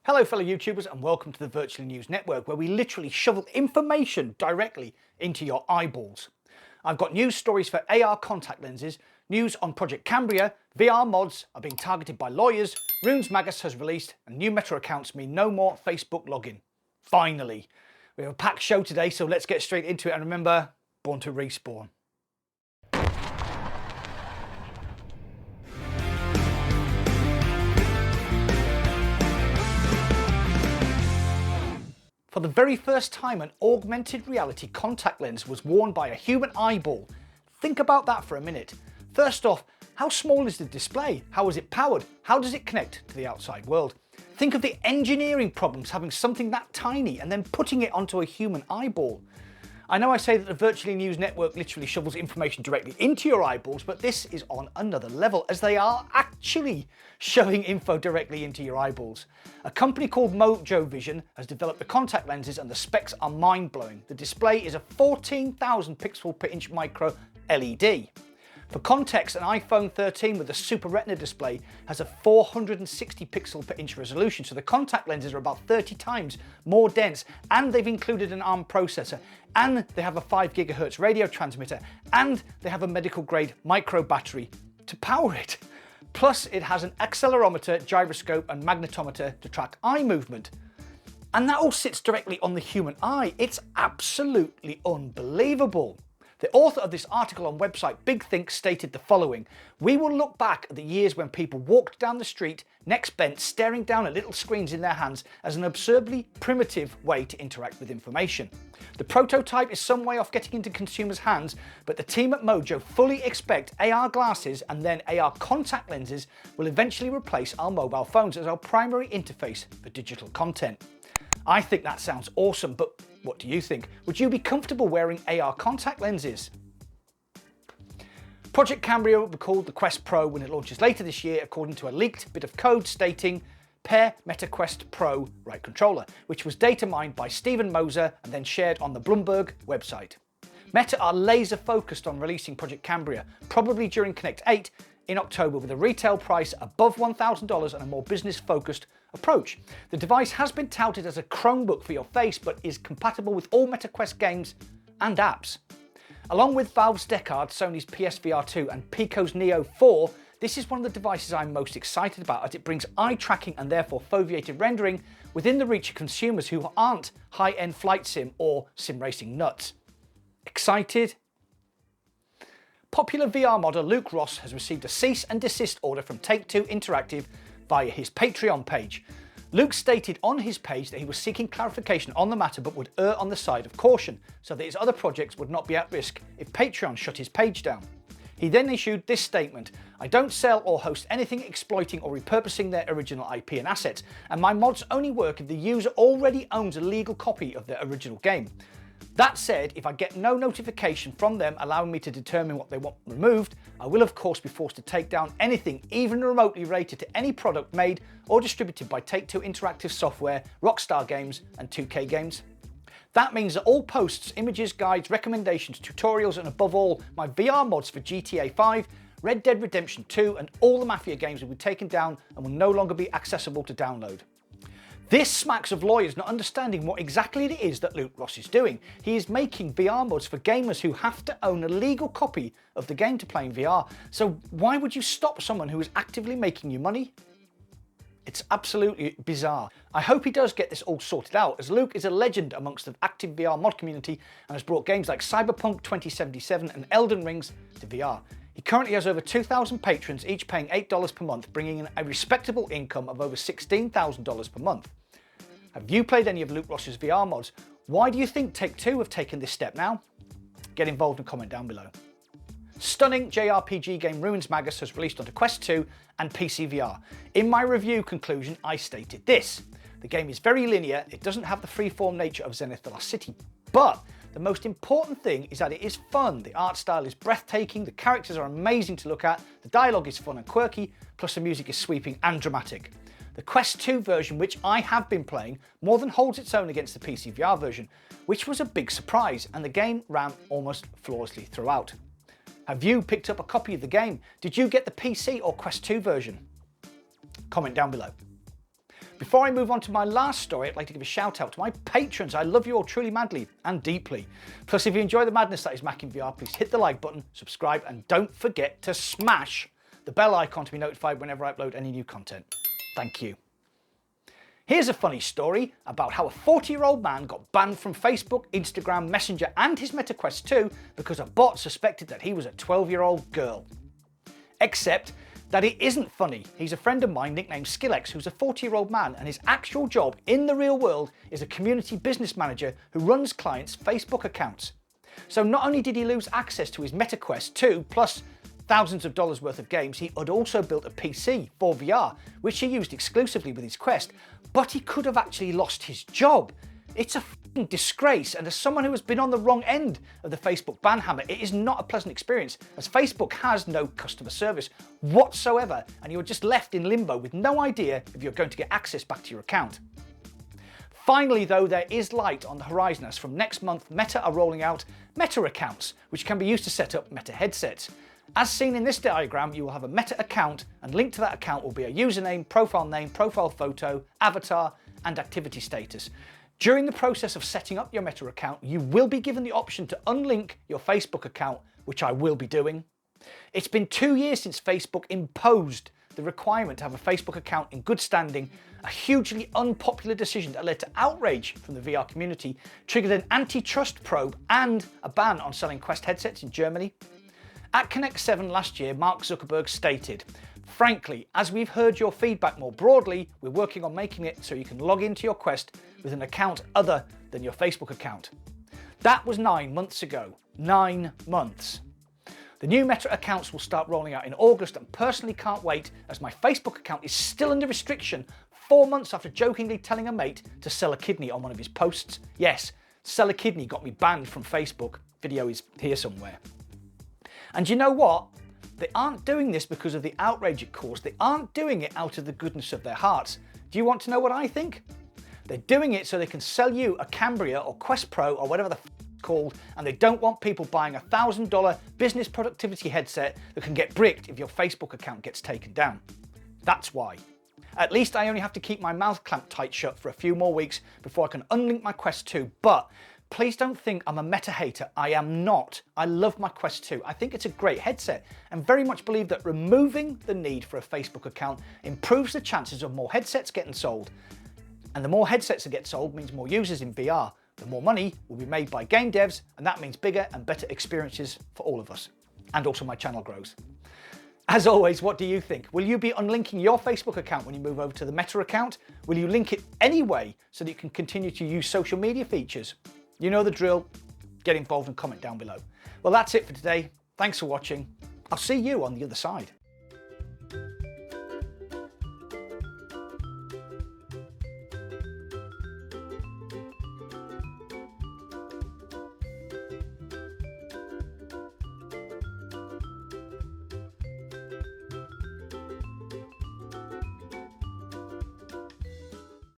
Hello fellow YouTubers and welcome to the Virtually News Network, where we literally shovel information directly into your eyeballs. I've got news stories for AR contact lenses, news on Project Cambria, VR mods are being targeted by lawyers, Rune's Magus has released, and new Meta accounts mean no more Facebook login. Finally! We have a packed show today, so let's get straight into it, and remember, born to respawn. For the very first time, an augmented reality contact lens was worn by a human eyeball. Think about that for a minute. First off, how small is the display? How is it powered? How does it connect to the outside world? Think of the engineering problems having something that tiny and then putting it onto a human eyeball. I know I say that the Virtually News Network literally shovels information directly into your eyeballs, but this is on another level, as they are actually showing info directly into your eyeballs. A company called Mojo Vision has developed the contact lenses and the specs are mind-blowing. The display is a 14,000 pixel per inch micro LED. For context, an iPhone 13 with a Super Retina display has a 460 pixel per inch resolution, so the contact lenses are about 30 times more dense, and they've included an ARM processor, and they have a 5 GHz radio transmitter, and they have a medical grade micro battery to power it. Plus it has an accelerometer, gyroscope and magnetometer to track eye movement. And that all sits directly on the human eye. It's absolutely unbelievable. The author of this article on website Big Think stated the following: "We will look back at the years when people walked down the street, necks bent, staring down at little screens in their hands as an absurdly primitive way to interact with information. The prototype is some way off getting into consumers' hands, but the team at Mojo fully expect AR glasses and then AR contact lenses will eventually replace our mobile phones as our primary interface for digital content." I think that sounds awesome, but what do you think? Would you be comfortable wearing AR contact lenses? Project Cambria will be called the Quest Pro when it launches later this year, according to a leaked bit of code stating pair Meta Quest Pro right controller, which was data mined by Stephen Moser and then shared on the Bloomberg website. Meta are laser focused on releasing Project Cambria, probably during Connect 8 in October, with a retail price above $1,000 and a more business-focused approach. The device has been touted as a Chromebook for your face, but is compatible with all MetaQuest games and apps. Along with Valve's Decard, Sony's PSVR 2 and Pico's Neo 4, this is one of the devices I'm most excited about, as it brings eye tracking and therefore foveated rendering within the reach of consumers who aren't high-end flight sim or sim racing nuts. Excited? Popular VR modder Luke Ross has received a cease and desist order from Take-Two Interactive via his Patreon page. Luke stated on his page that he was seeking clarification on the matter but would err on the side of caution, so that his other projects would not be at risk if Patreon shut his page down. He then issued this statement: "I don't sell or host anything exploiting or repurposing their original IP and assets, and my mods only work if the user already owns a legal copy of their original game. That said, if I get no notification from them allowing me to determine what they want removed, I will of course be forced to take down anything even remotely related to any product made or distributed by Take-Two Interactive Software, Rockstar Games and 2K Games. That means that all posts, images, guides, recommendations, tutorials and above all, my VR mods for GTA 5, Red Dead Redemption 2 and all the Mafia games will be taken down and will no longer be accessible to download." This smacks of lawyers not understanding what exactly it is that Luke Ross is doing. He is making VR mods for gamers who have to own a legal copy of the game to play in VR. So why would you stop someone who is actively making you money? It's absolutely bizarre. I hope he does get this all sorted out, as Luke is a legend amongst the active VR mod community and has brought games like Cyberpunk 2077 and Elden Rings to VR. He currently has over 2,000 patrons, each paying $8 per month, bringing in a respectable income of over $16,000 per month. Have you played any of Luke Ross's VR mods? Why do you think Take-Two have taken this step now? Get involved and comment down below. Stunning JRPG game Rune's Magus has released onto Quest 2 and PC VR. In my review conclusion, I stated this: the game is very linear, it doesn't have the freeform nature of Zenith the Last City, but the most important thing is that it is fun. The art style is breathtaking, the characters are amazing to look at, the dialogue is fun and quirky, plus the music is sweeping and dramatic. The Quest 2 version, which I have been playing, more than holds its own against the PC VR version, which was a big surprise, and the game ran almost flawlessly throughout. Have you picked up a copy of the game? Did you get the PC or Quest 2 version? Comment down below. Before I move on to my last story, I'd like to give a shout out to my patrons. I love you all truly madly and deeply. Plus, if you enjoy the madness that is Mac in VR, please hit the like button, subscribe, and don't forget to smash the bell icon to be notified whenever I upload any new content. Thank you. Here's a funny story about how a 40-year-old man got banned from Facebook, Instagram, Messenger, and his Meta Quest 2 because a bot suspected that he was a 12-year-old girl. Except that it isn't funny. He's a friend of mine nicknamed Skillex, who's a 40-year-old man, and his actual job in the real world is a community business manager who runs clients' Facebook accounts. So not only did he lose access to his Meta Quest 2, plus thousands of dollars worth of games, he had also built a PC for VR, which he used exclusively with his Quest, but he could have actually lost his job. It's a f***ing disgrace, and as someone who has been on the wrong end of the Facebook ban hammer, it is not a pleasant experience, as Facebook has no customer service whatsoever, and you're just left in limbo with no idea if you're going to get access back to your account. Finally though, there is light on the horizon, as from next month Meta are rolling out Meta accounts, which can be used to set up Meta headsets. As seen in this diagram, you will have a Meta account, and linked to that account will be a username, profile photo, avatar, and activity status. During the process of setting up your Meta account, you will be given the option to unlink your Facebook account, which I will be doing. It's been 2 years since Facebook imposed the requirement to have a Facebook account in good standing, a hugely unpopular decision that led to outrage from the VR community, triggered an antitrust probe and a ban on selling Quest headsets in Germany. At Connect 7 last year, Mark Zuckerberg stated, "Frankly, as we've heard your feedback more broadly, we're working on making it so you can log into your Quest with an account other than your Facebook account." That was 9 months ago. 9 months. The new Meta accounts will start rolling out in August, and personally can't wait, as my Facebook account is still under restriction 4 months after jokingly telling a mate to sell a kidney on one of his posts. Yes, sell a kidney got me banned from Facebook. Video is here somewhere. And you know what? They aren't doing this because of the outrage it caused. They aren't doing it out of the goodness of their hearts. Do you want to know what I think? They're doing it so they can sell you a Cambria or Quest Pro or whatever the f it's called, and they don't want people buying a $1,000 business productivity headset that can get bricked if your Facebook account gets taken down. That's why. At least I only have to keep my mouth clamped tight shut for a few more weeks before I can unlink my Quest 2, but please don't think I'm a Meta hater. I am not. I love my Quest 2. I think it's a great headset, and very much believe that removing the need for a Facebook account improves the chances of more headsets getting sold. And the more headsets that get sold means more users in VR. The more money will be made by game devs, and that means bigger and better experiences for all of us. And also my channel grows. As always, what do you think? Will you be unlinking your Facebook account when you move over to the Meta account? Will you link it anyway so that you can continue to use social media features? You know the drill. Get involved and comment down below. Well, that's it for today. Thanks for watching. I'll see you on the other side.